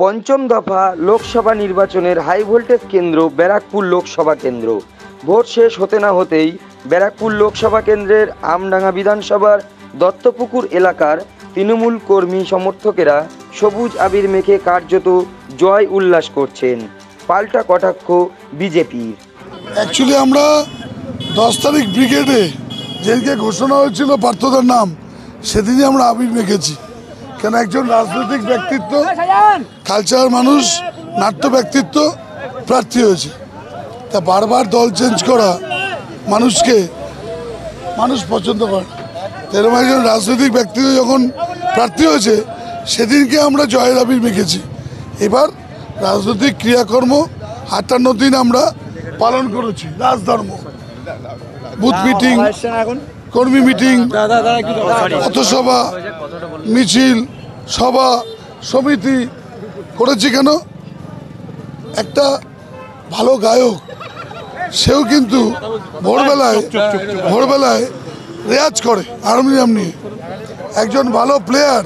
পঞ্চম দফা লোকসভা নির্বাচনের হাই ভোল্টেজ কেন্দ্র ব্যারাকপুর লোকসভা কেন্দ্র। ভোট শেষ হতে না হতেই ব্যারাকপুর লোকসভা কেন্দ্রের আমডাঙ্গা বিধানসভার দত্তপুকুর এলাকার তৃণমূল কর্মী সমর্থকেরা সবুজ আবির মেখে কার্যত জয় উল্লাস করছেন। পাল্টা কটাক্ষ বিজেপির। অ্যাকচুয়ালি আমরা 10 তারিখ ব্রিগেডে যেদিকে ঘোষণা হয়েছিল পার্থদার নাম, সেদিনই আমরা আবির মেখেছি। কেন একজন রাজনৈতিক ব্যক্তিত্ব, কালচার মানুষ, নাট্য ব্যক্তিত্ব প্রার্থী হয়েছে, তা বারবার দল চেঞ্জ করা মানুষ পছন্দ করে। এরকম একজন রাজনৈতিক ব্যক্তিত্ব যখন প্রার্থী হয়েছে, সেদিনকে আমরা জয়ের আবির মেখেছি। এবার রাজনৈতিক ক্রিয়াকর্ম 58 দিন আমরা পালন করেছি। রাজধর্ম, বুথ মিটিং, কর্মী মিটিং, পথসভা, মিছিল, সভা, সমিতি করেছি। কেন? একটা ভালো গায়ক সেও কিন্তু ভোরবেলায় রেয়াজ করে হারমোনিয়াম নিয়ে। একজন ভালো প্লেয়ার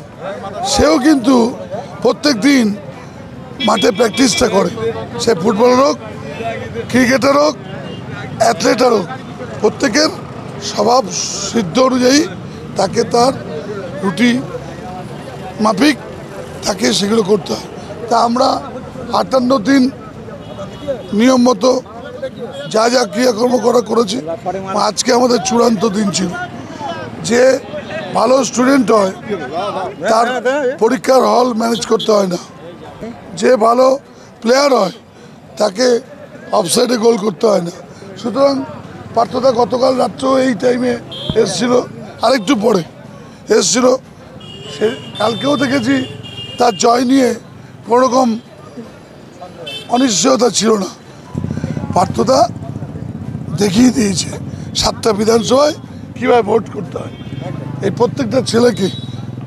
সেও কিন্তু প্রত্যেক দিন মাঠে প্র্যাকটিসটা করে। সে ফুটবলার হোক, ক্রিকেটার হোক, অ্যাথলেটার হোক, প্রত্যেকের স্বভাব সিদ্ধ অনুযায়ী তাকে তার রুটি মাফিক তাকে সেগুলো করতে হয়। তা আমরা 58 দিন নিয়ম মতো যা যা ক্রিয়াকর্ম করেছি। আজকে আমাদের চূড়ান্ত দিন ছিল। যে ভালো স্টুডেন্ট হয় তার পরীক্ষার হল ম্যানেজ করতে হয় না। যে ভালো প্লেয়ার হয় তাকে অফসাইডে গোল করতে হয় না। সুতরাং পার্থদা গতকাল রাত্রেও এই টাইমে এসেছিল, আরেকটু পরে এসেছিল। সে কালকেও দেখেছি তার জয় নিয়ে কোনোরকম অনিশ্চয়তা ছিল না। পার্থদা দেখিয়ে দিয়েছে 7টা বিধানসভায় কীভাবে ভোট করতে হয়। এই প্রত্যেকটা ছেলেকে,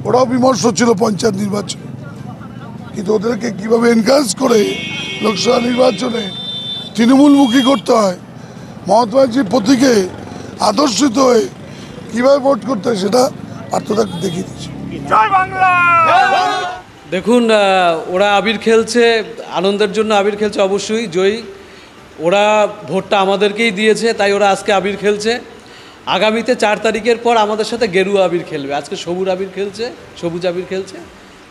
ওরাও বিমর্ষ ছিল পঞ্চায়েত নির্বাচনে, কিন্তু ওদেরকে কীভাবে এনকারেজ করে লোকসভা নির্বাচনে তৃণমূলমুখী করতে হয়, মমতা ব্যানার্জির প্রতীকে আদর্শিত হয়ে কীভাবে ভোট করতে হয়, সেটা পার্থদা দেখিয়ে দিয়েছে। দেখুন, ওরা আবির খেলছে, আনন্দের জন্য আবির খেলছে, অবশ্যই জয়ী। ওরা ভোটটা আমাদেরকেই দিয়েছে, তাই ওরা আজকে আবির খেলছে। আগামীতে 4 তারিখের পর আমাদের সাথে গেরুয়া আবির খেলবে। আজকে সবুজ আবির খেলছে।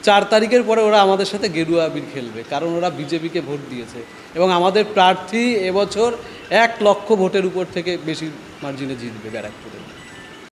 4 তারিখের পরে ওরা আমাদের সাথে গেরুয়া আবির খেলবে, কারণ ওরা বিজেপিকে ভোট দিয়েছে এবং আমাদের প্রার্থী এবছর 1 লক্ষ ভোটের উপর থেকে বেশি মার্জিনে জিতবে ব্যারাকপুরে।